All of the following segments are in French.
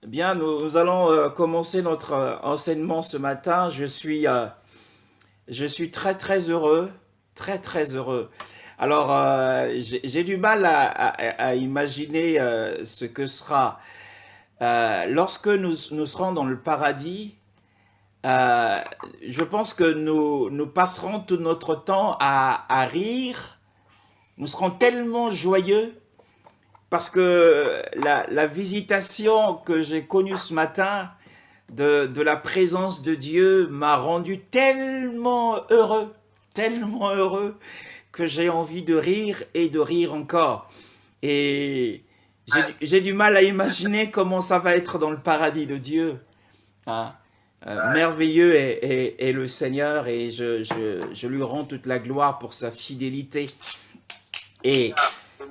Bien, nous allons commencer notre enseignement ce matin. Je suis très très heureux, très très heureux. Alors, j'ai du mal à imaginer ce que sera lorsque nous serons dans le paradis. euh, je pense que nous passerons tout notre temps à rire. Nous serons tellement joyeux parce que la visitation que j'ai connue ce matin de la présence de Dieu m'a rendu tellement heureux que j'ai envie de rire et de rire encore. Et j'ai du mal à imaginer comment ça va être dans le paradis de Dieu. Hein. Merveilleux est le Seigneur et je lui rends toute la gloire pour sa fidélité. Et,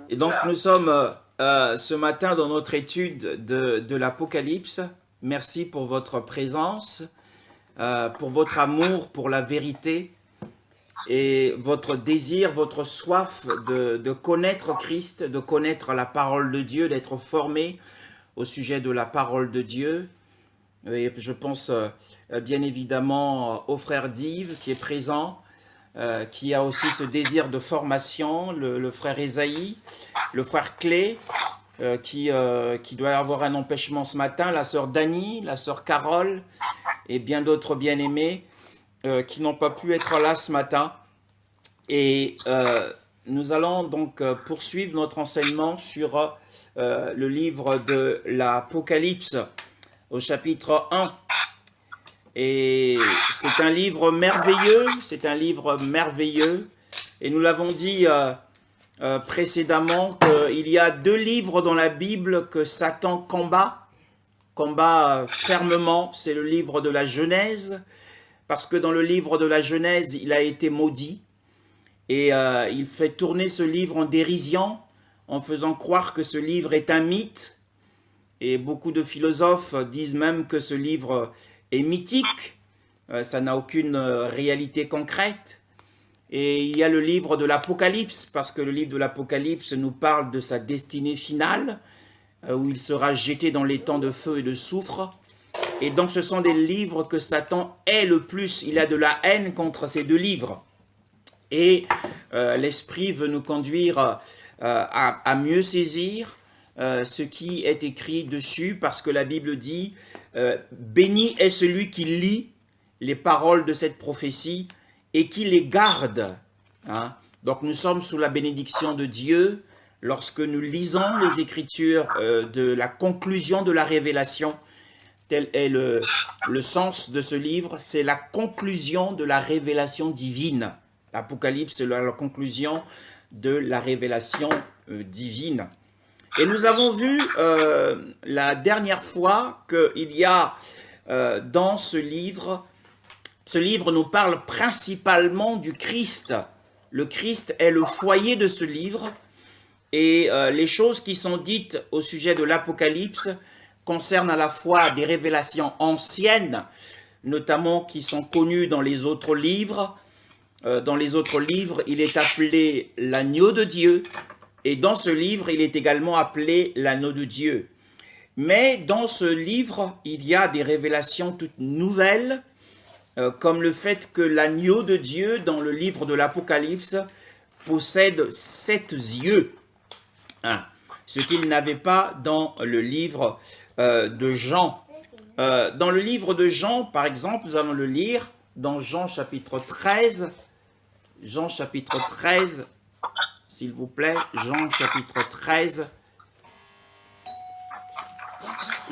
et donc nous sommes ce matin dans notre étude de l'Apocalypse. Merci pour votre présence, pour votre amour pour la vérité et votre désir, votre soif de connaître Christ, de connaître la parole de Dieu, d'être formé au sujet de la parole de Dieu. Et je pense bien évidemment au frère Dive qui est présent, qui a aussi ce désir de formation, le frère Esaïe, le frère Clé, qui doit avoir un empêchement ce matin, la sœur Dani, la sœur Carole et bien d'autres bien-aimés qui n'ont pas pu être là ce matin. Et nous allons donc poursuivre notre enseignement sur le livre de l'Apocalypse au chapitre 1. Et c'est un livre merveilleux, Et nous l'avons dit précédemment qu'il y a deux livres dans la Bible que Satan combat fermement. C'est le livre de la Genèse, parce que dans le livre de la Genèse, il a été maudit. Et il fait tourner ce livre en dérision, en faisant croire que ce livre est un mythe. Et beaucoup de philosophes disent même que ce livre est mythique, ça n'a aucune réalité concrète. Et il y a le livre de l'Apocalypse, parce que le livre de l'Apocalypse nous parle de sa destinée finale, où il sera jeté dans les temps de feu et de soufre. Et donc ce sont des livres que Satan hait le plus, il a de la haine contre ces deux livres. Et l'Esprit veut nous conduire à mieux saisir ce qui est écrit dessus, parce que la Bible dit béni est celui qui lit les paroles de cette prophétie et qui les garde. Hein. Donc nous sommes sous la bénédiction de Dieu lorsque nous lisons les Écritures de la conclusion de la révélation. Tel est le sens de ce livre, c'est la conclusion de la révélation divine. L'Apocalypse, c'est la conclusion de la révélation divine. Et nous avons vu la dernière fois qu'il y a dans ce livre nous parle principalement du Christ. Le Christ est le foyer de ce livre, et les choses qui sont dites au sujet de l'Apocalypse concernent à la fois des révélations anciennes, notamment qui sont connues dans les autres livres. Dans les autres livres, il est appelé l'agneau de Dieu, et dans ce livre, il est également appelé l'anneau de Dieu. Mais dans ce livre, il y a des révélations toutes nouvelles, comme le fait que l'agneau de Dieu, dans le livre de l'Apocalypse, possède 7 yeux, hein, ce qu'il n'avait pas dans le livre de Jean. Dans le livre de Jean, par exemple, nous allons le lire dans Jean chapitre 13. Jean chapitre 13, s'il vous plaît, Jean chapitre 13.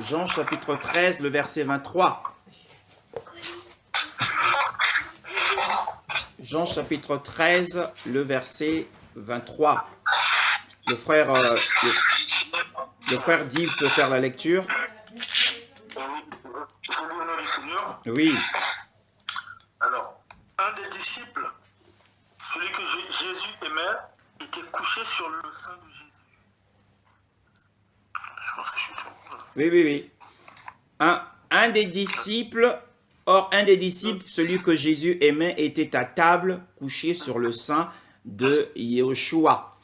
Jean chapitre 13, le verset 23. Jean chapitre 13, le verset 23. Le frère Div peut faire la lecture. Oui. Alors, un des disciples, celui que Jésus aimait, était couché sur le sein de Jésus. Je pense que je suis sûr. Oui. Un des disciples, celui que Jésus aimait, était à table, couché sur le sein de Yeshua.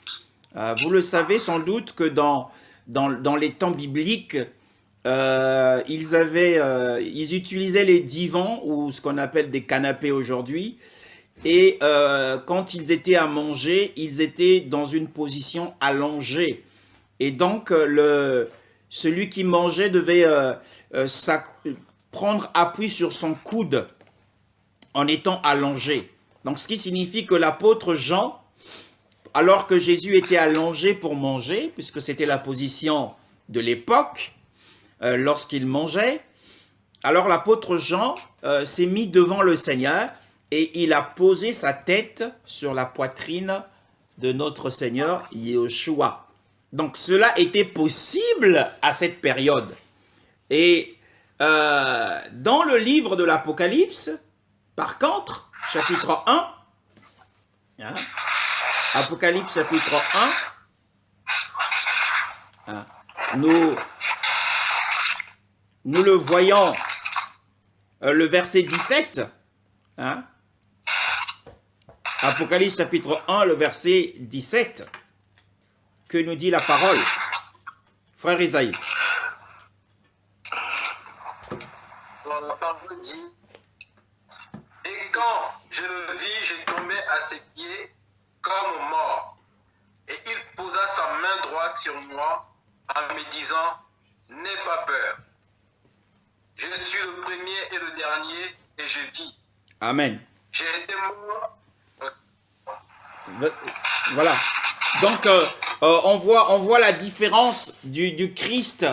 Vous le savez sans doute que dans les temps bibliques, Ils utilisaient les divans ou ce qu'on appelle des canapés aujourd'hui. Et quand ils étaient à manger, ils étaient dans une position allongée. Et donc, celui qui mangeait devait prendre appui sur son coude en étant allongé. Donc, ce qui signifie que l'apôtre Jean, alors que Jésus était allongé pour manger, puisque c'était la position de l'époque, lorsqu'il mangeait, alors l'apôtre Jean s'est mis devant le Seigneur et il a posé sa tête sur la poitrine de notre Seigneur Yeshua. Donc cela était possible à cette période. Et dans le livre de l'Apocalypse, par contre, chapitre 1, hein, Apocalypse chapitre 1, hein, nous le voyons, le verset 17, hein, Apocalypse chapitre 1, le verset 17, que nous dit la parole. Frère Isaïe. La parole dit, et quand je le vis, je tombai à ses pieds comme mort. Et il posa sa main droite sur moi en me disant, n'aie pas peur. Je suis le premier et le dernier et je vis. Amen. J'ai été mort. Voilà. Donc, on voit la différence du Christ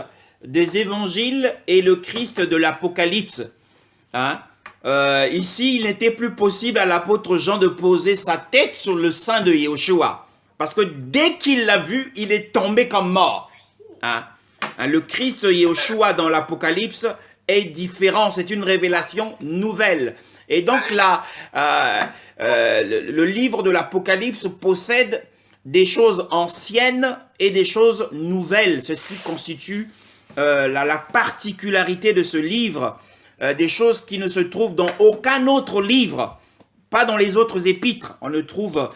des évangiles et le Christ de l'Apocalypse. Hein? Ici, il n'était plus possible à l'apôtre Jean de poser sa tête sur le sein de Yeshua. Parce que dès qu'il l'a vu, il est tombé comme mort. Hein? Le Christ Yeshua dans l'Apocalypse est différent. C'est une révélation nouvelle. Et donc là, le livre de l'Apocalypse possède des choses anciennes et des choses nouvelles. C'est ce qui constitue la particularité de ce livre. Des choses qui ne se trouvent dans aucun autre livre, pas dans les autres épîtres. On ne trouve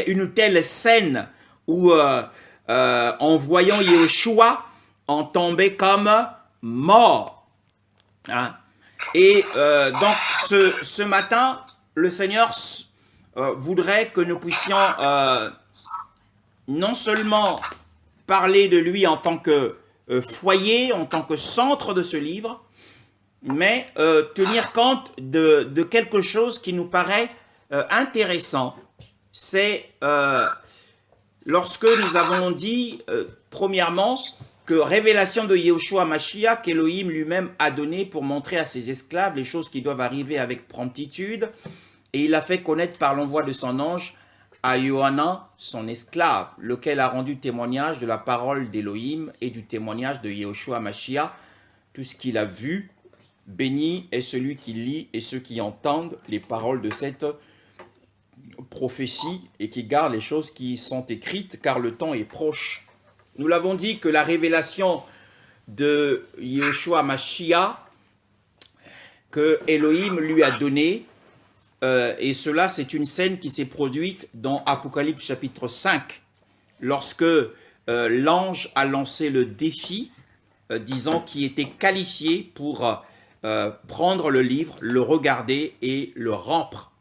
une telle scène où, en voyant Yeshua, on tombait comme mort. Hein? Et donc, ce matin, le Seigneur voudrait que nous puissions non seulement parler de lui en tant que foyer, en tant que centre de ce livre, mais tenir compte de quelque chose qui nous paraît intéressant. C'est lorsque nous avons dit, premièrement, que révélation de Yeshua Mashiach, qu'Elohim lui-même a donné pour montrer à ses esclaves les choses qui doivent arriver avec promptitude, et il a fait connaître par l'envoi de son ange à Yohanan, son esclave, lequel a rendu témoignage de la parole d'Elohim et du témoignage de Yeshua Mashiach, tout ce qu'il a vu. Béni est celui qui lit et ceux qui entendent les paroles de cette prophétie et qui gardent les choses qui sont écrites, car le temps est proche. Nous l'avons dit que la révélation de Yeshua Mashiach, que Elohim lui a donnée, et cela c'est une scène qui s'est produite dans Apocalypse chapitre 5, lorsque l'ange a lancé le défi, disant qu'il était qualifié pour prendre le livre, le regarder et le rompre.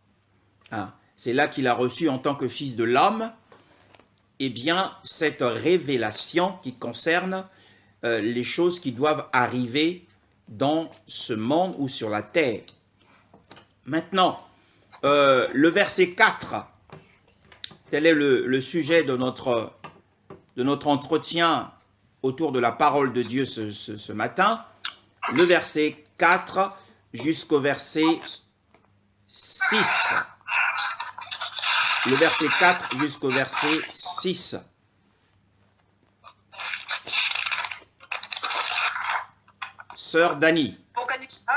Hein. C'est là qu'il a reçu en tant que fils de l'homme, eh bien, cette révélation qui concerne les choses qui doivent arriver dans ce monde ou sur la terre. Maintenant, le verset 4, tel est le sujet de notre entretien autour de la parole de Dieu ce matin. Le verset 4 jusqu'au verset 6. Le verset 4 jusqu'au verset 6. Sœur Dani. Apocalypse 1.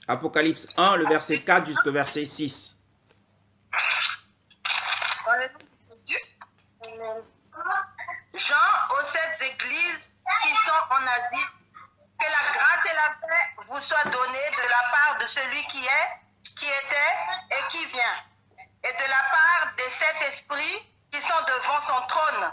Apocalypse 1, le verset 4 jusqu'au verset 6. Dans le nom de Jésus. Jean aux 7 églises qui sont en Asie, que la grâce et la paix vous soient données de la part de celui qui est, qui était et qui vient, et de la part des 7 esprits qui sont devant son trône,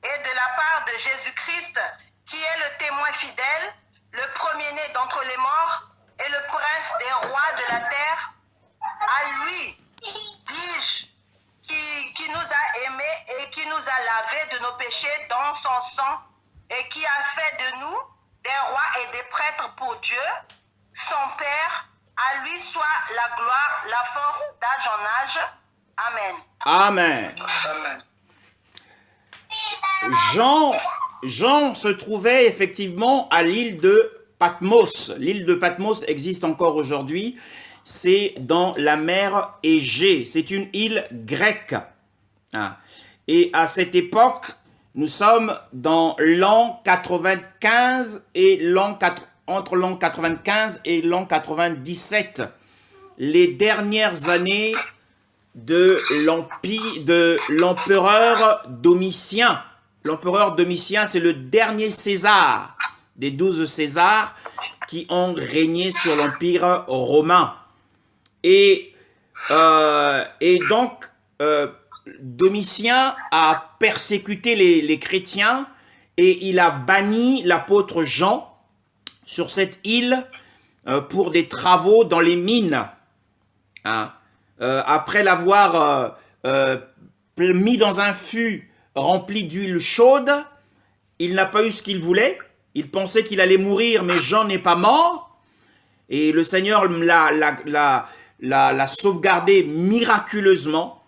et de la part de Jésus-Christ qui est le témoin fidèle, le premier-né d'entre les morts et le prince des rois de la terre, à lui, dis-je, qui nous a aimés et qui nous a lavés de nos péchés dans son sang et qui a fait de nous des rois et des prêtres pour Dieu, son Père. À lui soit la gloire, la force d'âge en âge. Amen. Amen. Amen. Jean se trouvait effectivement à l'île de Patmos. L'île de Patmos existe encore aujourd'hui. C'est dans la mer Égée. C'est une île grecque. Et à cette époque, nous sommes dans l'an 95 et entre l'an 95 et l'an 97. Les dernières années de l'empereur Domitien. L'empereur Domitien, c'est le dernier César des 12 Césars qui ont régné sur l'Empire romain. Et donc, Domitien a persécuté les chrétiens et il a banni l'apôtre Jean sur cette île pour des travaux dans les mines. Après l'avoir mis dans un fût rempli d'huile chaude, il n'a pas eu ce qu'il voulait. Il pensait qu'il allait mourir, mais Jean n'est pas mort. Et le Seigneur l'a sauvegardé miraculeusement.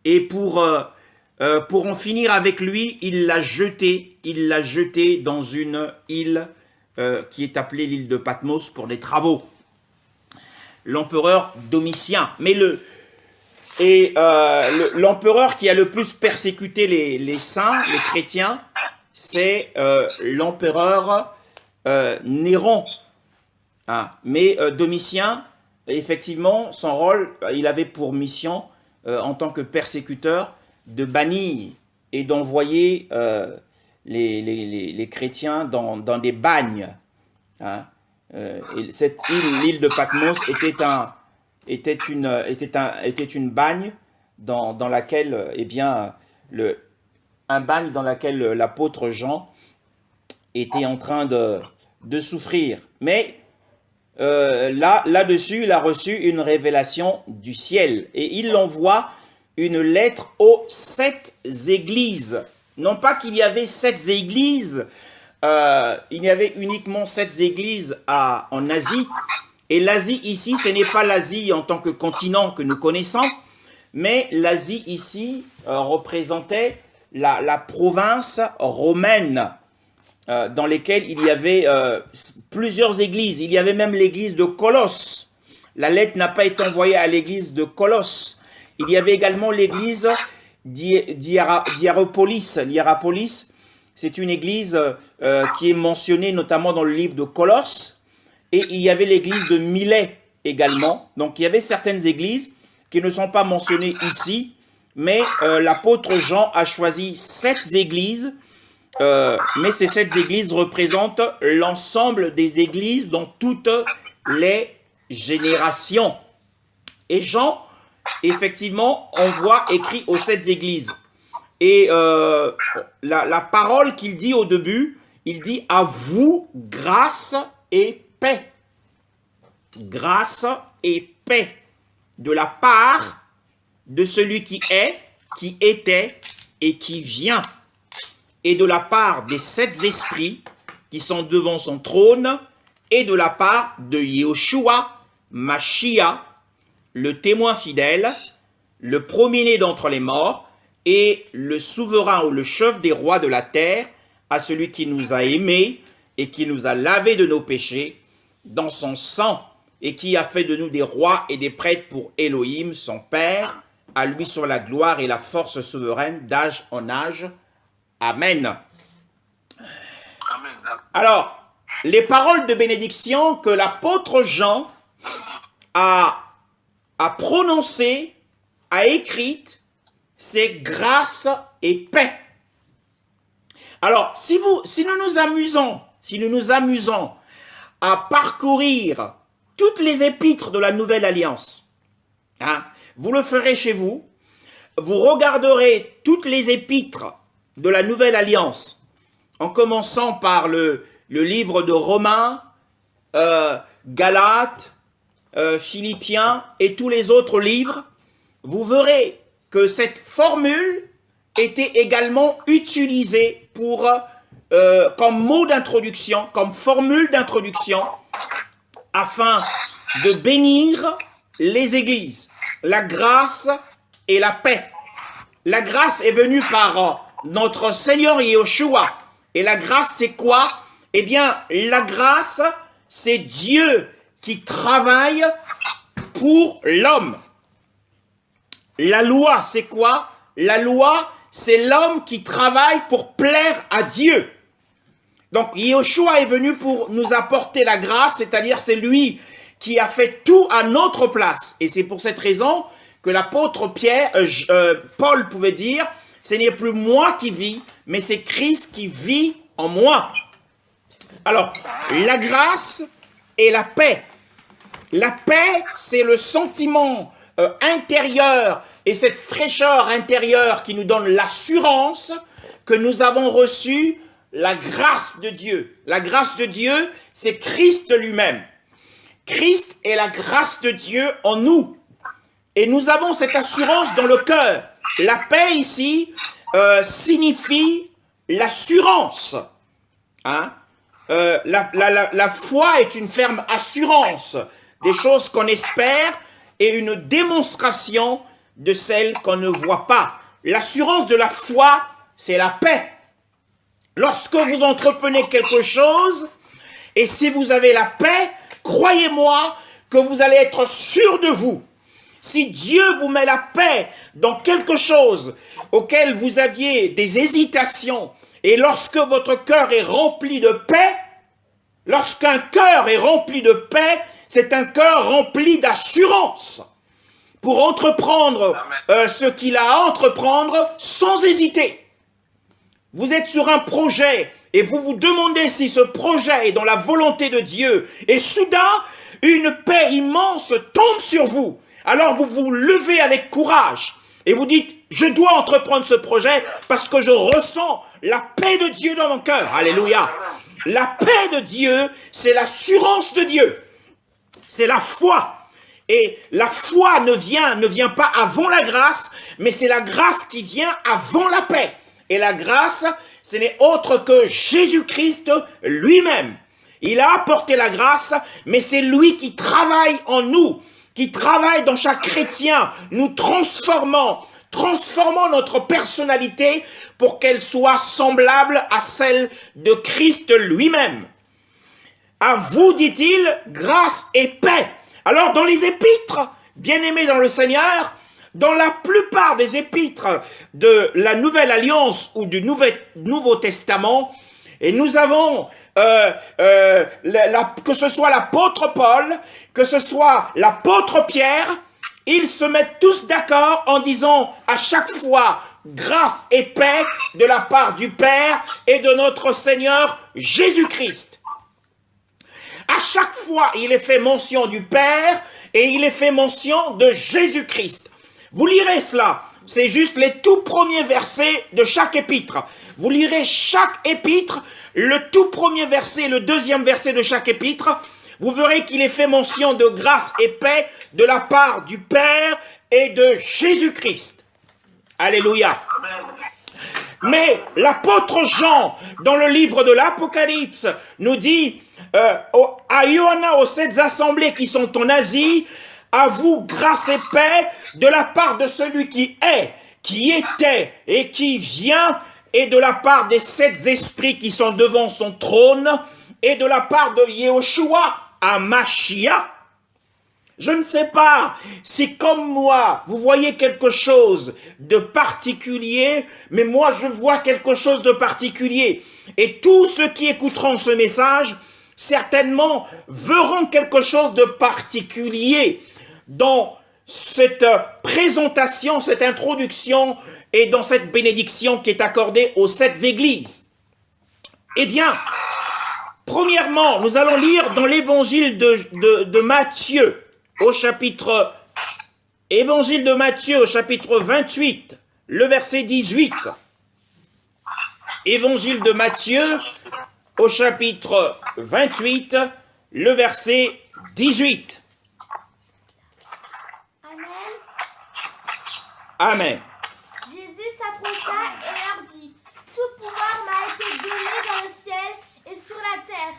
Et pour en finir avec lui, il l'a jeté dans une île qui est appelée l'île de Patmos pour des travaux. L'empereur Domitien. Mais l'empereur qui a le plus persécuté les saints, les chrétiens, c'est l'empereur Néron. Mais Domitien, effectivement, son rôle, il avait pour mission, en tant que persécuteur, de bannir et d'envoyer les chrétiens dans des bagnes. Et cette île, l'île de Patmos, était une bagne dans laquelle, un bagne dans laquelle l'apôtre Jean était en train de souffrir. Mais là-dessus, il a reçu une révélation du ciel et il envoie une lettre aux 7 églises. Non pas qu'il y avait 7 églises, il y avait uniquement 7 églises en Asie. Et l'Asie ici, ce n'est pas l'Asie en tant que continent que nous connaissons, mais l'Asie ici représentait la province romaine, dans lesquelles il y avait plusieurs églises. Il y avait même l'église de Colosse. La lettre n'a pas été envoyée à l'église de Colosse. Il y avait également l'église d'Hiérapolis. L'Hiérapolis, c'est une église qui est mentionnée notamment dans le livre de Colosse. Et il y avait l'église de Milet également. Donc il y avait certaines églises qui ne sont pas mentionnées ici, mais l'apôtre Jean a choisi 7 églises. Mais ces 7 églises représentent l'ensemble des églises dans toutes les générations. Et Jean, effectivement, écrit aux 7 églises. Et la parole qu'il dit au début, il dit « à vous, grâce et paix ». Grâce et paix de la part de celui qui est, qui était et qui vient. Et de la part des 7 esprits qui sont devant son trône, et de la part de Yeshua, Mashiach, le témoin fidèle, le premier-né d'entre les morts, et le souverain ou le chef des rois de la terre, à celui qui nous a aimés et qui nous a lavés de nos péchés dans son sang, et qui a fait de nous des rois et des prêtres pour Elohim, son Père. À lui soit la gloire et la force souveraine d'âge en âge. Amen. Amen. Alors, les paroles de bénédiction que l'apôtre Jean a prononcées, a écrites, c'est grâce et paix. Alors, si nous nous amusons à parcourir toutes les épîtres de la Nouvelle Alliance, vous le ferez chez vous, vous regarderez toutes les épîtres de la Nouvelle Alliance, en commençant par le livre de Romains, Galates, Philippiens et tous les autres livres, vous verrez que cette formule était également utilisée comme mot d'introduction, comme formule d'introduction, afin de bénir les églises, la grâce et la paix. La grâce est venue par notre Seigneur Yeshua. Et la grâce, c'est quoi? Eh bien, la grâce, c'est Dieu qui travaille pour l'homme. La loi, c'est quoi? La loi, c'est l'homme qui travaille pour plaire à Dieu. Donc, Yeshua est venu pour nous apporter la grâce, c'est-à-dire c'est lui qui a fait tout à notre place. Et c'est pour cette raison que l'apôtre Paul pouvait dire, ce n'est plus moi qui vis, mais c'est Christ qui vit en moi. Alors, la grâce et la paix. La paix, c'est le sentiment intérieur et cette fraîcheur intérieure qui nous donne l'assurance que nous avons reçu la grâce de Dieu. La grâce de Dieu, c'est Christ lui-même. Christ est la grâce de Dieu en nous. Et nous avons cette assurance dans le cœur. La paix ici signifie l'assurance. Hein? La foi est une ferme assurance des choses qu'on espère et une démonstration de celles qu'on ne voit pas. L'assurance de la foi, c'est la paix. Lorsque vous entreprenez quelque chose, et si vous avez la paix, croyez-moi que vous allez être sûr de vous. Si Dieu vous met la paix dans quelque chose auquel vous aviez des hésitations, et lorsque votre cœur est rempli de paix, lorsqu'un cœur est rempli de paix, c'est un cœur rempli d'assurance pour entreprendre ce qu'il a à entreprendre sans hésiter. Vous êtes sur un projet et vous vous demandez si ce projet est dans la volonté de Dieu et soudain, une paix immense tombe sur vous. Alors vous vous levez avec courage et vous dites, je dois entreprendre ce projet parce que je ressens la paix de Dieu dans mon cœur. Alléluia. La paix de Dieu, c'est l'assurance de Dieu. C'est la foi. Et la foi ne vient pas avant la grâce, mais c'est la grâce qui vient avant la paix. Et la grâce, ce n'est autre que Jésus-Christ lui-même. Il a apporté la grâce, mais c'est lui qui travaille en nous, qui travaille dans chaque chrétien, nous transformant notre personnalité pour qu'elle soit semblable à celle de Christ lui-même. À vous, dit-il, grâce et paix. Alors, dans les épîtres, bien-aimés dans le Seigneur, dans la plupart des épîtres de la Nouvelle Alliance ou du Nouveau Testament, et nous avons, que ce soit l'apôtre Paul, que ce soit l'apôtre Pierre, ils se mettent tous d'accord en disant à chaque fois grâce et paix de la part du Père et de notre Seigneur Jésus-Christ. À chaque fois, il est fait mention du Père et il est fait mention de Jésus-Christ. Vous lirez cela, c'est juste les tout premiers versets de chaque épître. Vous lirez chaque épître, le tout premier verset, le deuxième verset de chaque épître. Vous verrez qu'il est fait mention de grâce et paix de la part du Père et de Jésus-Christ. Alléluia. Mais l'apôtre Jean, dans le livre de l'Apocalypse, nous dit à Ioanna, aux 7 assemblées qui sont en Asie, à vous grâce et paix de la part de celui qui est, qui était et qui vient, et de la part des 7 esprits qui sont devant son trône, et de la part de Yeshua à Mashiach. Je ne sais pas si comme moi, vous voyez quelque chose de particulier, mais moi je vois quelque chose de particulier. Et tous ceux qui écouteront ce message, certainement verront quelque chose de particulier dans cette présentation, cette introduction et dans cette bénédiction qui est accordée aux 7 églises. Eh bien, premièrement, nous allons lire dans l'évangile de Matthieu, Évangile de Matthieu au chapitre 28, le verset 18. Évangile de Matthieu, au chapitre 28, le verset 18. Amen. Amen. Jésus s'approcha et leur dit, tout pouvoir m'a été donné dans le ciel et sur la terre.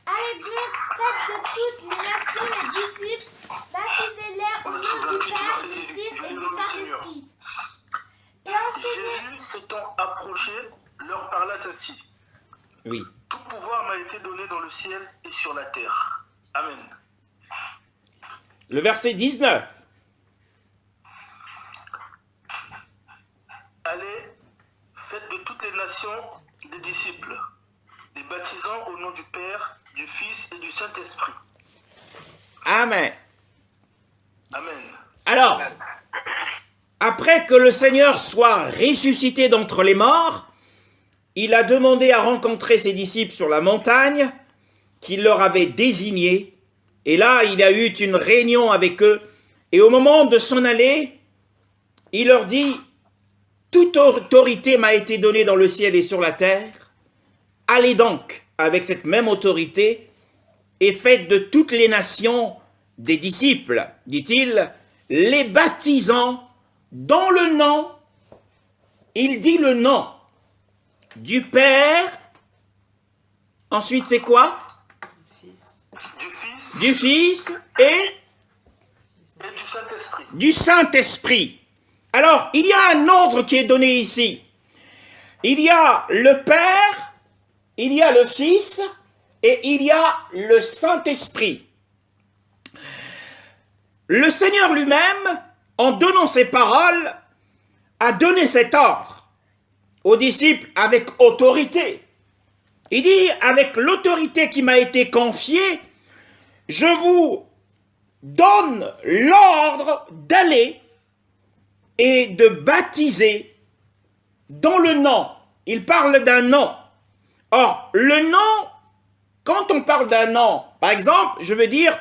Allez donc, faites de toutes les nations les disciples, baptisez-les au nom du Père, du Fils et du Saint-Esprit. Et enseignez... Jésus s'étant approché, leur parla ainsi. Oui. Tout pouvoir m'a été donné dans le ciel et sur la terre. Amen. Le verset 19. Allez, faites de toutes les nations des disciples, les baptisant au nom du Père, du Fils et du Saint-Esprit. Amen. Amen. Alors, après que le Seigneur soit ressuscité d'entre les morts, il a demandé à rencontrer ses disciples sur la montagne qu'il leur avait désignée. Et là, il a eu une réunion avec eux. Et au moment de s'en aller, il leur dit, toute autorité m'a été donnée dans le ciel et sur la terre. Allez donc avec cette même autorité et faites de toutes les nations des disciples, dit-il, les baptisant dans le nom, il dit le nom du Père, ensuite c'est quoi? Du Fils et du Saint-Esprit. Du Saint-Esprit. Alors, il y a un ordre qui est donné ici. Il y a le Père, il y a le Fils et il y a le Saint-Esprit. Le Seigneur lui-même, en donnant ses paroles, a donné cet ordre aux disciples avec autorité. Il dit, avec l'autorité qui m'a été confiée, je vous donne l'ordre d'aller et de baptiser dans le nom. Il parle d'un nom. Or, le nom, quand on parle d'un nom, par exemple, je veux dire,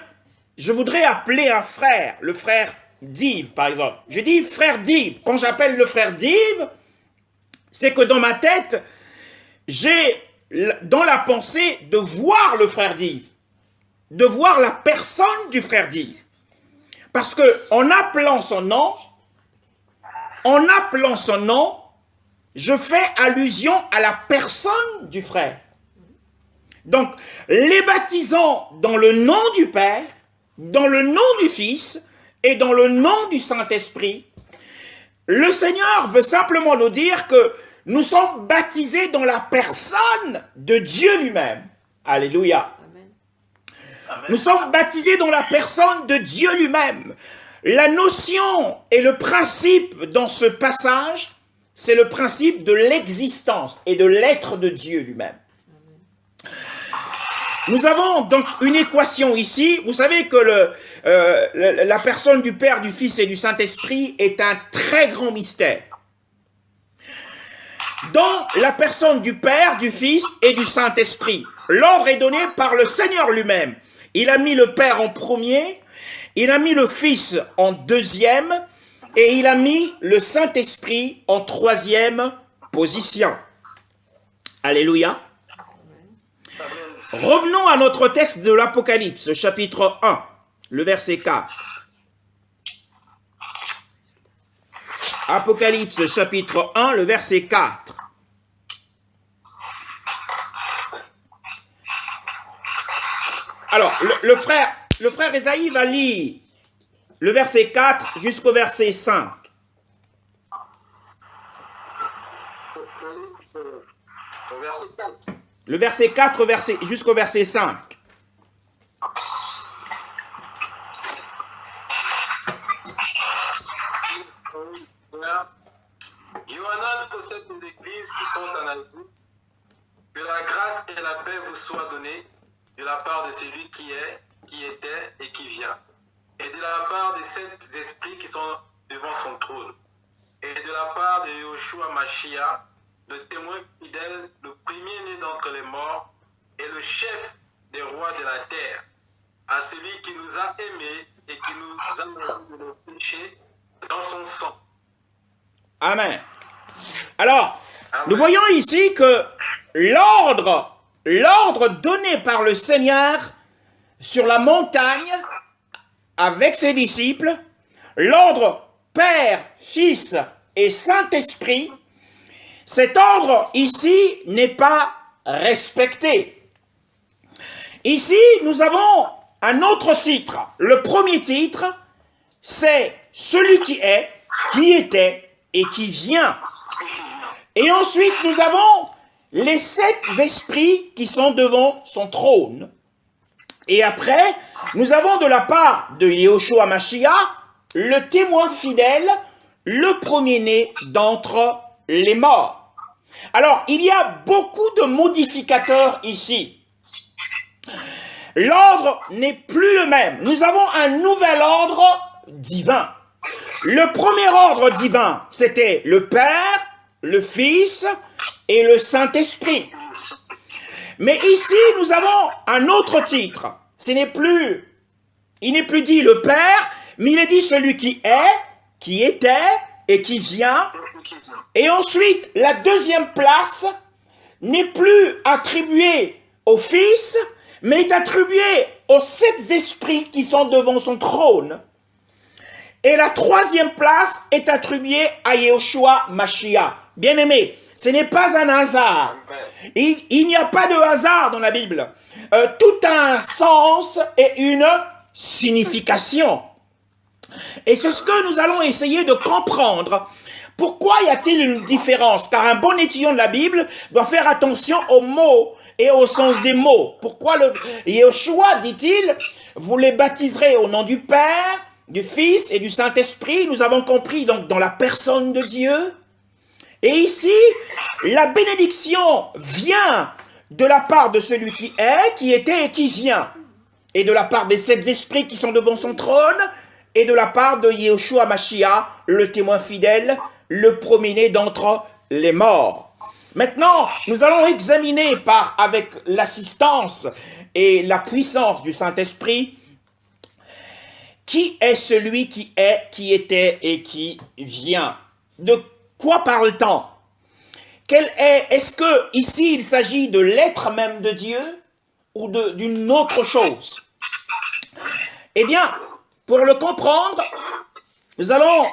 je voudrais appeler un frère, le frère Dive, par exemple. Je dis frère Dive. Quand j'appelle le frère Dive, c'est que dans ma tête, j'ai dans la pensée de voir le frère Dive, de voir la personne du frère Dive. Parce que en appelant son nom, je fais allusion à la personne du frère. Donc, les baptisant dans le nom du Père, dans le nom du Fils et dans le nom du Saint-Esprit, le Seigneur veut simplement nous dire que nous sommes baptisés dans la personne de Dieu lui-même. Alléluia. Amen. Nous sommes baptisés dans la personne de Dieu lui-même. La notion et le principe dans ce passage, c'est le principe de l'existence et de l'être de Dieu lui-même. Nous avons donc une équation ici. Vous savez que la personne du Père, du Fils et du Saint-Esprit est un très grand mystère. Dans la personne du Père, du Fils et du Saint-Esprit, l'ordre est donné par le Seigneur lui-même. Il a mis le Père en premier, il a mis le Fils en deuxième et il a mis le Saint-Esprit en troisième position. Alléluia. Revenons à notre texte de l'Apocalypse, chapitre 1, le verset 4. Apocalypse, chapitre 1, le verset 4. Alors, le frère Esaïe va lire le verset 4 jusqu'au verset 5. Le verset 4 jusqu'au verset 5. Yohanan possède des églises qui sont en Asie. Que la grâce et la paix vous soient données de la part de celui qui est, qui était et qui vient, et de la part des saints esprits qui sont devant son trône, et de la part de Yoshua Mashiach, le témoin fidèle, le premier-né d'entre les morts, et le chef des rois de la terre, à celui qui nous a aimés et qui nous a lavé de nos péchés dans son sang. Amen. Alors, Nous voyons ici que l'ordre donné par le Seigneur sur la montagne avec ses disciples, l'ordre Père, Fils et Saint-Esprit, cet ordre ici n'est pas respecté. Ici, nous avons un autre titre. Le premier titre, c'est celui qui est, qui était et qui vient. Et ensuite, nous avons les 7 esprits qui sont devant son trône. Et après, nous avons de la part de Yehoshua Mashiach, le témoin fidèle, le premier-né d'entre les morts. Alors, il y a beaucoup de modificateurs ici. L'ordre n'est plus le même. Nous avons un nouvel ordre divin. Le premier ordre divin, c'était le Père, le Fils et le Saint-Esprit. Mais ici, nous avons un autre titre. Il n'est plus dit le Père, mais il est dit celui qui est, qui était et qui vient. Et ensuite, la deuxième place n'est plus attribuée au Fils, mais est attribuée aux 7 esprits qui sont devant son trône. Et la troisième place est attribuée à Yehoshua Mashiach. Bien-aimé, ce n'est pas un hasard. Il n'y a pas de hasard dans la Bible. Tout a un sens et une signification. Et c'est ce que nous allons essayer de comprendre. Pourquoi y a-t-il une différence? Car un bon étudiant de la Bible doit faire attention aux mots et au sens des mots. Pourquoi Yehoshua, dit-il, vous les baptiserez au nom du Père, du Fils et du Saint-Esprit. Nous avons compris donc dans la personne de Dieu. Et ici, la bénédiction vient de la part de celui qui est, qui était et qui vient. Et de la part des 7 esprits qui sont devant son trône, et de la part de Yehoshua Mashiach, le témoin fidèle, le premier-né d'entre les morts. Maintenant, nous allons examiner avec l'assistance et la puissance du Saint-Esprit, qui est celui qui est, qui était et qui vient. De quoi parle-t-on? Est-ce que ici il s'agit de l'être même de Dieu ou d'une autre chose? Eh bien, pour le comprendre, nous allons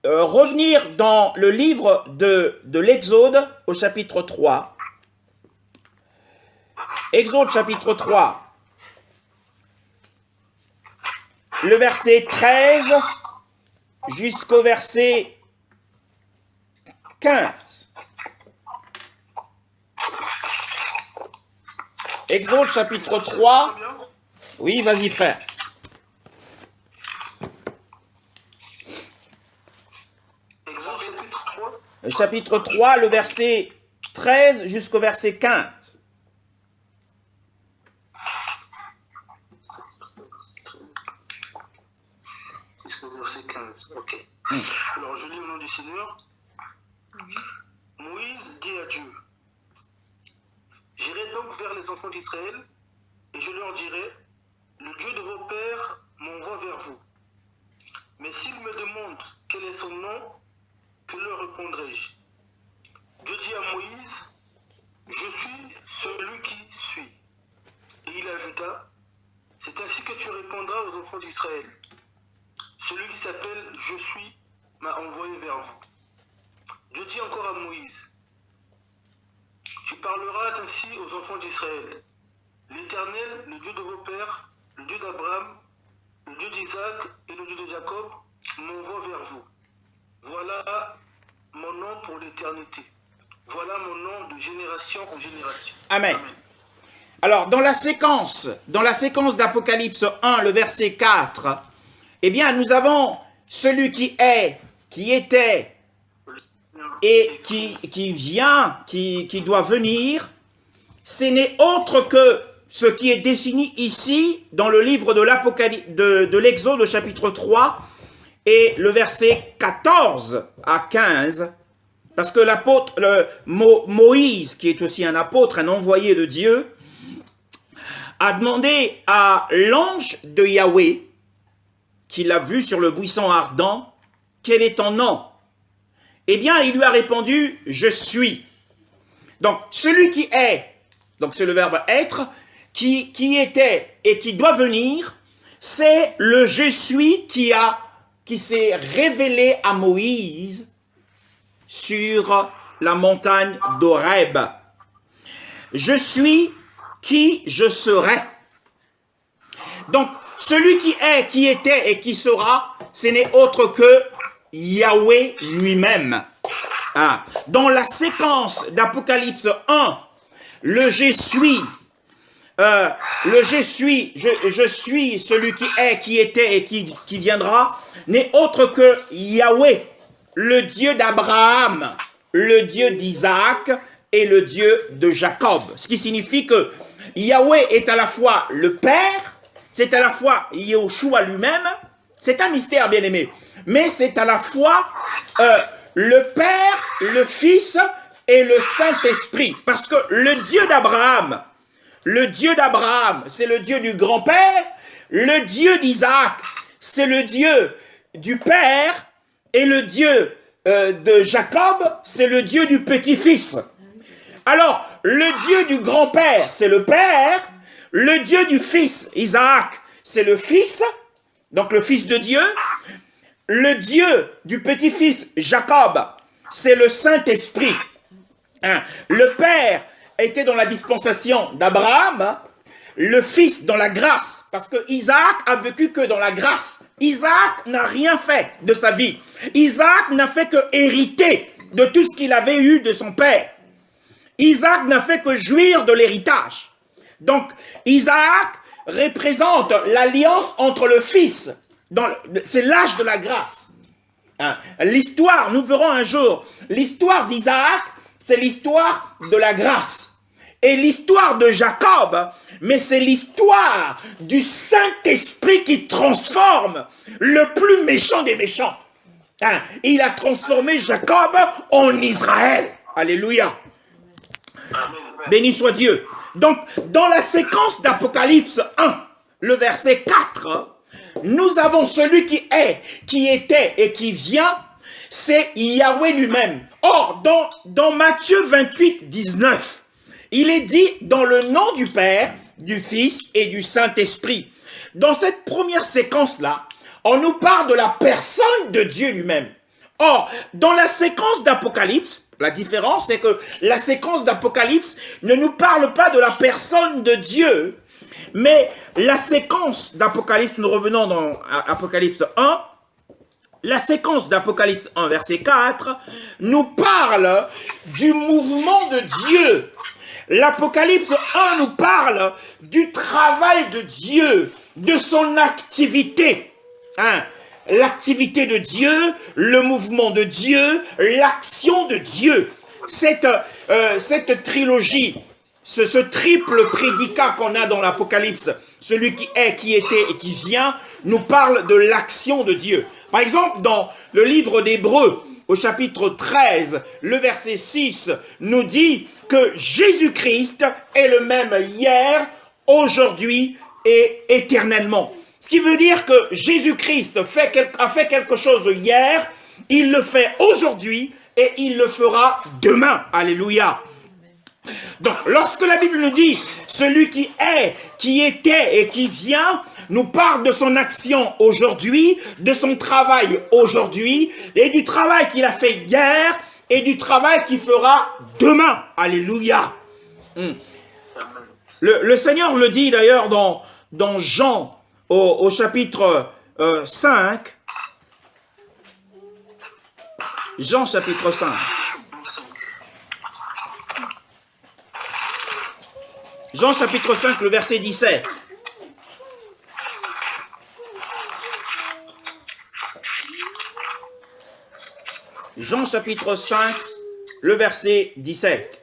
revenir dans le livre de l'Exode au chapitre 3. Exode chapitre 3. Le verset 13 jusqu'au verset 15. Exode chapitre 3. Oui, vas-y frère. Exode chapitre 3. Le chapitre 3, le verset 13 jusqu'au verset 15. Jusqu'au verset 15. Ok. Alors je lis au nom du Seigneur. Moïse dit à Dieu, j'irai donc vers les enfants d'Israël et je leur dirai, le Dieu de vos pères m'envoie vers vous. Mais s'ils me demandent quel est son nom, que leur répondrai-je? Dieu dit à Moïse, je suis celui qui suis. Et il ajouta, c'est ainsi que tu répondras aux enfants d'Israël. Celui qui s'appelle Je suis m'a envoyé vers vous. Dieu dit encore à Moïse, tu parleras ainsi aux enfants d'Israël. L'Éternel, le Dieu de vos pères, le Dieu d'Abraham, le Dieu d'Isaac et le Dieu de Jacob, m'envoie vers vous. Voilà mon nom pour l'éternité. Voilà mon nom de génération en génération. Amen. Alors, dans la séquence d'Apocalypse 1, le verset 4, eh bien, nous avons celui qui est, qui était et qui vient, qui doit venir. Ce n'est autre que ce qui est défini ici dans le livre de l'Exode au chapitre 3 et le verset 14 à 15. Parce que l'apôtre Moïse, qui est aussi un apôtre, un envoyé de Dieu, a demandé à l'ange de Yahweh, qui l'a vu sur le buisson ardent, quel est ton nom? Eh bien, il lui a répondu, je suis. Donc, celui qui est, donc c'est le verbe être, qui était et qui doit venir, c'est le je suis qui s'est révélé à Moïse sur la montagne d'Horeb. Je suis qui je serai. Donc, celui qui est, qui était et qui sera, ce n'est autre que Yahweh lui-même. Ah. Dans la séquence d'Apocalypse 1, le je suis, je suis celui qui est, qui était et qui viendra, n'est autre que Yahweh, le Dieu d'Abraham, le Dieu d'Isaac et le Dieu de Jacob. Ce qui signifie que Yahweh est à la fois le Père, c'est à la fois Yahushua lui-même, c'est un mystère bien aimé, mais c'est à la fois le Père, le Fils et le Saint-Esprit. Parce que le Dieu d'Abraham, c'est le Dieu du grand-père, le Dieu d'Isaac, c'est le Dieu du Père, et le Dieu de Jacob, c'est le Dieu du petit-fils. Alors, le Dieu du grand-père, c'est le Père, le Dieu du Fils, Isaac, c'est le Fils, donc le Fils de Dieu, le Dieu du petit-fils, Jacob, c'est le Saint-Esprit. Hein? Le Père était dans la dispensation d'Abraham, le Fils dans la grâce, parce que Isaac a vécu que dans la grâce. Isaac n'a rien fait de sa vie. Isaac n'a fait que hériter de tout ce qu'il avait eu de son père. Isaac n'a fait que jouir de l'héritage. Donc, Isaac représente l'alliance entre le Fils. C'est l'âge de la grâce. Hein? L'histoire, nous verrons un jour, l'histoire d'Isaac, c'est l'histoire de la grâce. Et l'histoire de Jacob, mais c'est l'histoire du Saint-Esprit qui transforme le plus méchant des méchants. Hein? Il a transformé Jacob en Israël. Alléluia. Béni soit Dieu. Donc, dans la séquence d'Apocalypse 1, le verset 4, nous avons celui qui est, qui était et qui vient, c'est Yahweh lui-même. Or, dans Matthieu 28, 19, il est dit dans le nom du Père, du Fils et du Saint-Esprit. Dans cette première séquence-là, on nous parle de la personne de Dieu lui-même. Or, dans la séquence d'Apocalypse, la différence, c'est que la séquence d'Apocalypse ne nous parle pas de la personne de Dieu, mais la séquence d'Apocalypse, nous revenons dans Apocalypse 1, la séquence d'Apocalypse 1, verset 4, nous parle du mouvement de Dieu. L'Apocalypse 1 nous parle du travail de Dieu, de son activité. Hein? L'activité de Dieu, le mouvement de Dieu, l'action de Dieu. Cette trilogie, ce triple prédicat qu'on a dans l'Apocalypse, celui qui est, qui était et qui vient, nous parle de l'action de Dieu. Par exemple, dans le livre d'Hébreux, au chapitre 13, le verset 6, nous dit que Jésus-Christ est le même hier, aujourd'hui et éternellement. Ce qui veut dire que Jésus-Christ a fait quelque chose hier, il le fait aujourd'hui et il le fera demain. Alléluia. Donc, lorsque la Bible nous dit « celui qui est, qui était et qui vient », nous parle de son action aujourd'hui, de son travail aujourd'hui, et du travail qu'il a fait hier, et du travail qu'il fera demain. Alléluia. Le Seigneur le dit d'ailleurs dans Jean, au chapitre 5. Jean chapitre 5. Jean chapitre 5, le verset 17. Jean chapitre 5, le verset 17.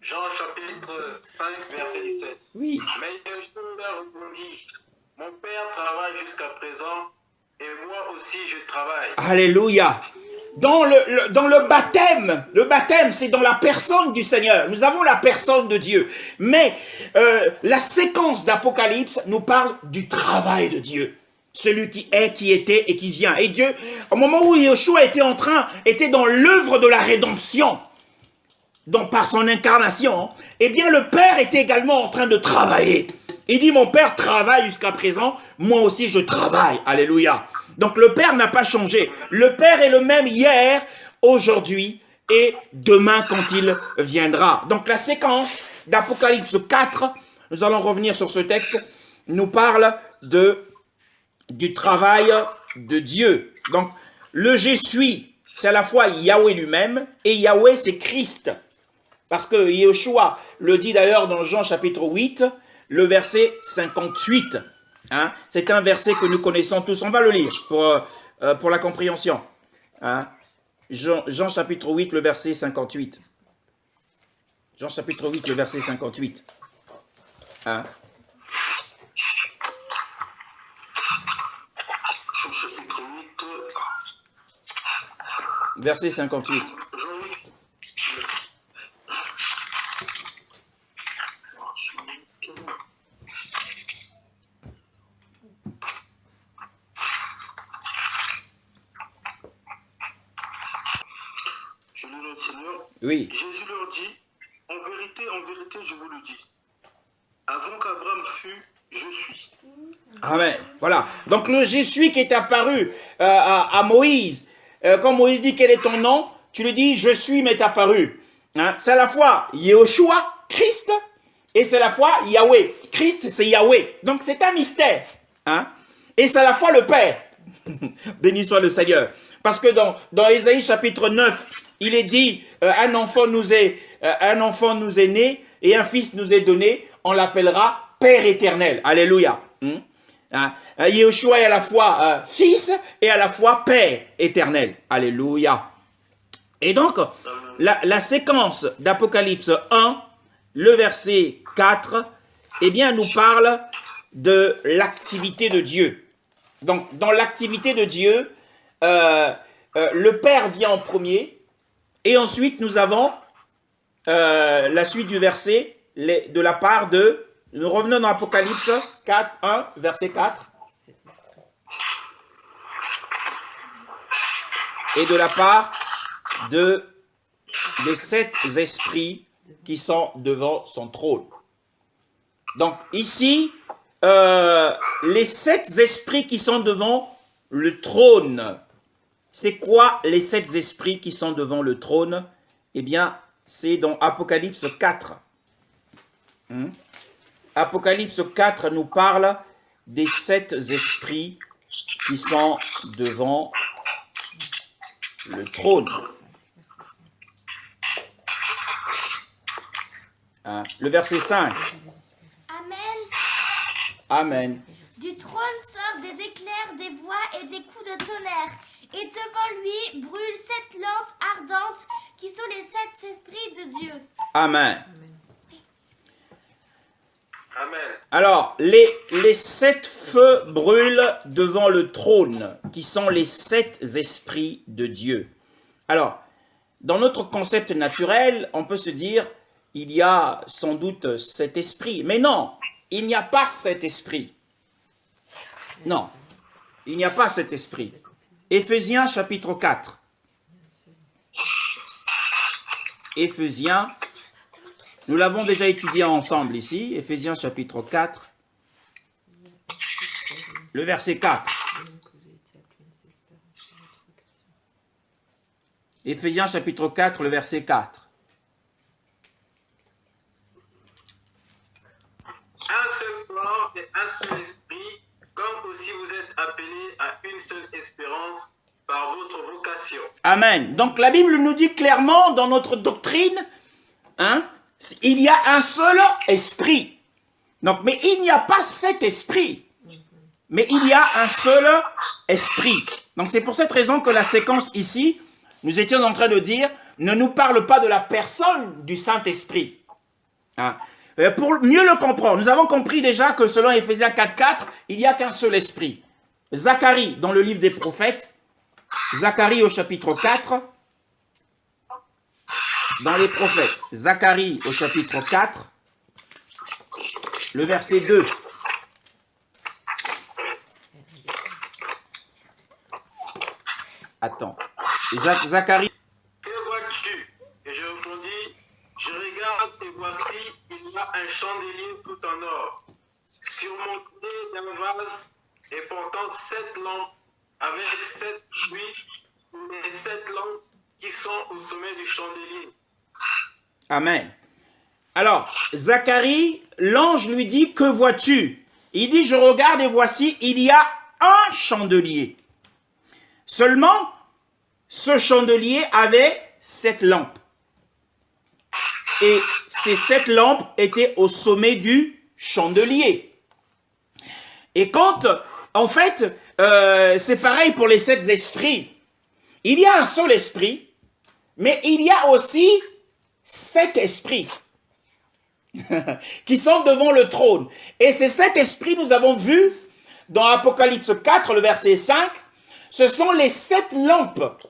Jean chapitre 5, verset 17. Oui. Mais Yeshua répondit, mon Père travaille jusqu'à présent et moi aussi je travaille. Alléluia. Dans le baptême, c'est dans la personne du Seigneur. Nous avons la personne de Dieu. Mais la séquence d'Apocalypse nous parle du travail de Dieu. celui qui est, qui était et qui vient. Et Dieu, au moment où Yeshua était dans l'œuvre de la rédemption, donc par son incarnation, eh bien le Père était également en train de travailler. Il dit, mon Père travaille jusqu'à présent, moi aussi je travaille. Alléluia. Donc le Père n'a pas changé. Le Père est le même hier, aujourd'hui et demain quand il viendra. Donc la séquence d'Apocalypse 4, nous allons revenir sur ce texte, nous parle du travail de Dieu. Donc le je suis, c'est à la fois Yahweh lui-même et Yahweh c'est Christ. Parce que Yeshua le dit d'ailleurs dans Jean chapitre 8, le verset 58. Hein? C'est un verset que nous connaissons tous. On va le lire pour la compréhension. Hein? Jean chapitre 8, le verset 58. Jean chapitre 8, le verset 58. Hein? Jean chapitre 8. Verset 58. Oui. Jésus leur dit, en vérité, je vous le dis, avant qu'Abraham fût, je suis. Amen. Voilà. Donc le je suis qui est apparu à Moïse, quand Moïse dit quel est ton nom, tu lui dis je suis m'est apparu. Hein? C'est à la fois Yeshua, Christ, et c'est à la fois Yahweh. Christ c'est Yahweh. Donc c'est un mystère. Hein? Et c'est à la fois le Père. Béni soit le Seigneur. Parce que dans Ésaïe chapitre 9, il est dit, un enfant nous est né et un fils nous est donné, on l'appellera Père éternel. Alléluia. Yeshua est à la fois fils et à la fois Père éternel. Alléluia. Et donc, la séquence d'Apocalypse 1, le verset 4, eh bien, nous parle de l'activité de Dieu. Donc, dans l'activité de Dieu, le Père vient en premier, et ensuite nous avons la suite du verset de la part de, nous revenons dans Apocalypse 4, 1, verset 4, et de la part des 7 esprits qui sont devant son trône. Donc ici, les 7 esprits qui sont devant le trône. C'est quoi les 7 esprits qui sont devant le trône? Eh bien, c'est dans Apocalypse 4. Apocalypse 4 nous parle des 7 esprits qui sont devant le trône. Le verset 5. Amen. Amen. Du trône sortent des éclairs, des voix et des coups de tonnerre. Et devant lui brûlent 7 lampes ardentes qui sont les 7 esprits de Dieu. Amen. Amen. Alors, les 7 feux brûlent devant le trône, qui sont les 7 esprits de Dieu. Alors, dans notre concept naturel, on peut se dire, il y a sans doute 7 esprits. Mais non, il n'y a pas 7 esprits. Non, il n'y a pas 7 esprits. Éphésiens chapitre 4. Éphésiens, nous l'avons déjà étudié ensemble ici, Éphésiens chapitre 4, le verset 4. Éphésiens chapitre 4, le verset 4. Un seul corps et un seul esprit, comme aussi vous êtes appelés à une seule espérance par votre vocation. Amen. Donc la Bible nous dit clairement dans notre doctrine, il y a un seul esprit. Donc, mais il n'y a pas 7 esprits. Mais il y a un seul esprit. Donc c'est pour cette raison que la séquence ici, nous étions en train de dire, ne nous parle pas de la personne du Saint-Esprit. Pour mieux le comprendre, nous avons compris déjà que selon Éphésiens 4.4, il n'y a qu'un seul esprit. Zacharie, dans le livre des prophètes, Zacharie au chapitre 4, dans les prophètes, Zacharie au chapitre 4, le verset 2. Attends. Zacharie. Que vois-tu? Et je répondis, je regarde et voici, il y a un chandelier tout en or, surmonté d'un vase et portant 7 lampes, avec 7 huiles et 7 lampes qui sont au sommet du chandelier. Amen. Alors, Zacharie, l'ange lui dit, que vois-tu? Il dit, je regarde et voici, il y a un chandelier. Seulement, ce chandelier avait 7 lampes. Et ces 7 lampes étaient au sommet du chandelier. Et quand, en fait, c'est pareil pour les 7 esprits. Il y a un seul esprit, mais il y a aussi 7 esprits qui sont devant le trône. Et ces 7 esprits, nous avons vu dans Apocalypse 4, le verset 5, ce sont les 7 lampes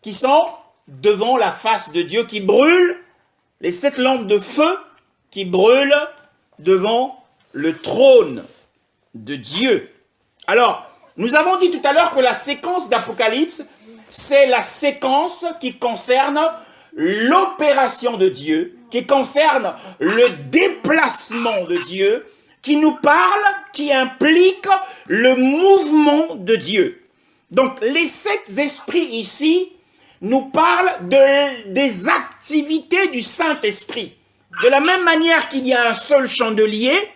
qui sont devant la face de Dieu, qui brûlent, les 7 lampes de feu qui brûlent devant le trône de Dieu. Alors, nous avons dit tout à l'heure que la séquence d'Apocalypse, c'est la séquence qui concerne l'opération de Dieu, qui concerne le déplacement de Dieu, qui nous parle, qui implique le mouvement de Dieu. Donc, les 7 esprits ici nous parlent des activités du Saint-Esprit. De la même manière qu'il y a un seul chandelier,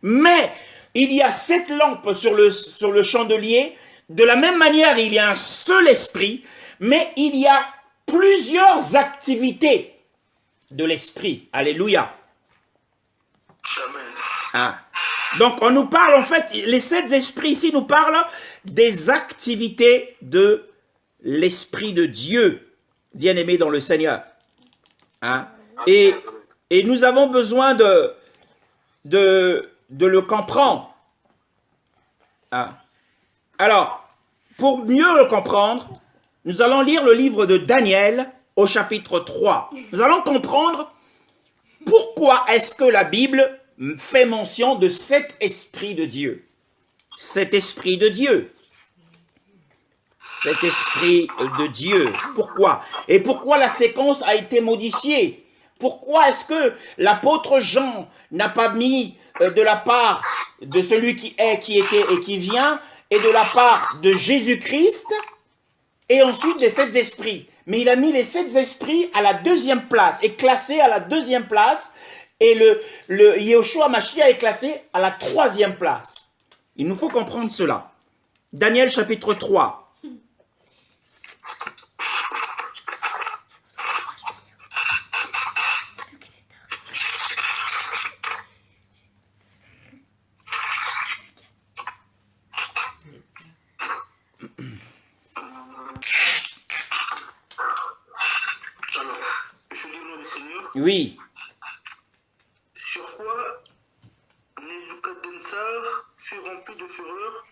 mais il y a 7 lampes sur le chandelier, de la même manière il y a un seul esprit, mais il y a plusieurs activités de l'esprit. Alléluia. Amen. Ah. Donc on nous parle en fait, les 7 esprits ici nous parlent des activités de l'Esprit de Dieu, bien-aimé dans le Seigneur. Hein? Et nous avons besoin de le comprendre. Hein? Alors, pour mieux le comprendre, nous allons lire le livre de Daniel au chapitre 3. Nous allons comprendre pourquoi est-ce que la Bible fait mention de 7 esprits de Dieu. 7 esprits de Dieu. Cet esprit de Dieu. Pourquoi? Et pourquoi la séquence a été modifiée? Pourquoi est-ce que l'apôtre Jean n'a pas mis de la part de celui qui est, qui était et qui vient, et de la part de Jésus-Christ, et ensuite des 7 esprits? Mais il a mis les 7 esprits à la 2e place, et classé à la 2e place, et le Yeshua Mashiach est classé à la 3e place. Il nous faut comprendre cela. Daniel chapitre 3. Oui. Sur quoi Nebuchadnezzar fut rempli de fureur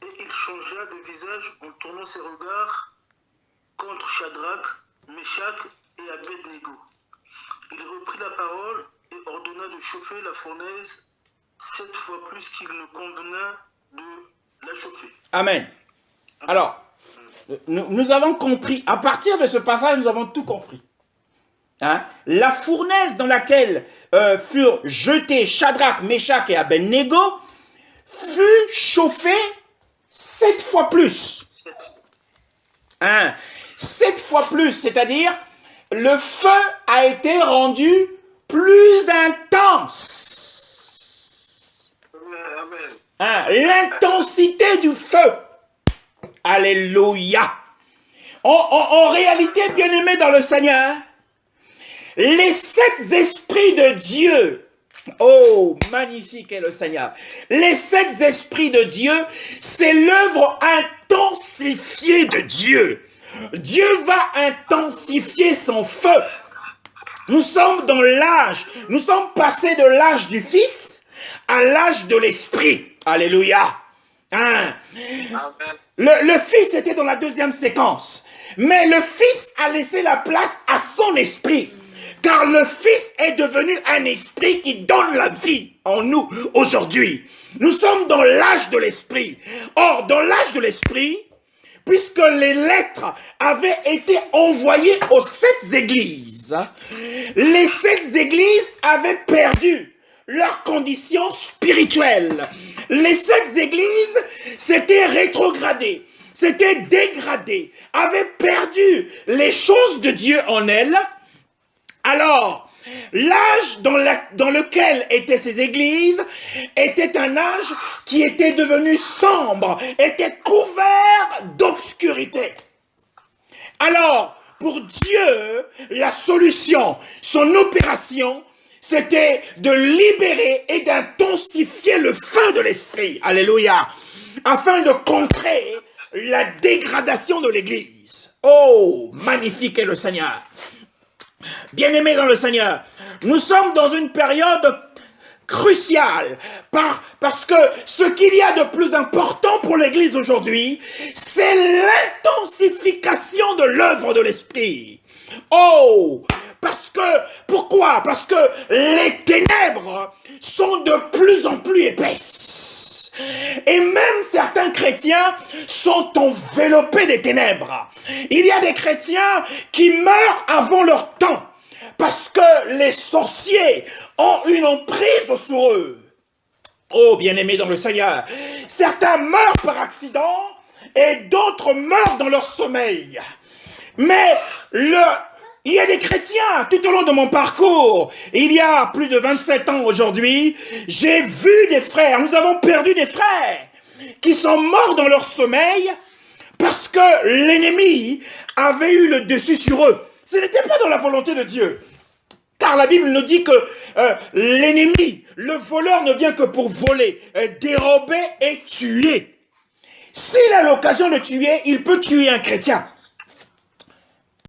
et il changea de visage en tournant ses regards contre Shadrach, Meshach et Abednego. Il reprit la parole et ordonna de chauffer la fournaise 7 fois plus qu'il ne convenait de la chauffer. Amen. Alors, nous avons compris, à partir de ce passage, nous avons tout compris. Hein? La fournaise dans laquelle furent jetés Shadrach, Meshach et Abednego fut chauffée 7 fois plus. 7 fois plus, c'est-à-dire le feu a été rendu plus intense. L'intensité du feu. Alléluia. En réalité, bien-aimés dans le Seigneur, les 7 esprits de Dieu, oh, magnifique est le Seigneur. Les 7 esprits de Dieu, c'est l'œuvre intensifiée de Dieu. Dieu va intensifier son feu. Nous sommes dans l'âge, nous sommes passés de l'âge du Fils à l'âge de l'Esprit. Alléluia. Hein? Le Fils était dans la 2e séquence, mais le Fils a laissé la place à son Esprit. Car le Fils est devenu un esprit qui donne la vie en nous aujourd'hui. Nous sommes dans l'âge de l'esprit. Or, dans l'âge de l'esprit, puisque les lettres avaient été envoyées aux 7 églises, les 7 églises avaient perdu leur condition spirituelle. Les 7 églises s'étaient rétrogradées, s'étaient dégradées, avaient perdu les choses de Dieu en elles. Alors, l'âge dans lequel étaient ces églises était un âge qui était devenu sombre, était couvert d'obscurité. Alors, pour Dieu, la solution, son opération, c'était de libérer et d'intensifier le feu de l'esprit, alléluia, afin de contrer la dégradation de l'église. Oh, magnifique est le Seigneur. Bien-aimés dans le Seigneur, nous sommes dans une période cruciale parce que ce qu'il y a de plus important pour l'Église aujourd'hui, c'est l'intensification de l'œuvre de l'Esprit. Oh, pourquoi? Parce que les ténèbres sont de plus en plus épaisses. Et même certains chrétiens sont enveloppés des ténèbres. Il y a des chrétiens qui meurent avant leur temps parce que les sorciers ont une emprise sur eux. Oh, bien-aimés dans le Seigneur, certains meurent par accident et d'autres meurent dans leur sommeil. Mais il y a des chrétiens, tout au long de mon parcours, il y a plus de 27 ans aujourd'hui, j'ai vu des frères, nous avons perdu des frères qui sont morts dans leur sommeil parce que l'ennemi avait eu le dessus sur eux. Ce n'était pas dans la volonté de Dieu. Car la Bible nous dit que l'ennemi, le voleur ne vient que pour voler, dérober et tuer. S'il a l'occasion de tuer, il peut tuer un chrétien.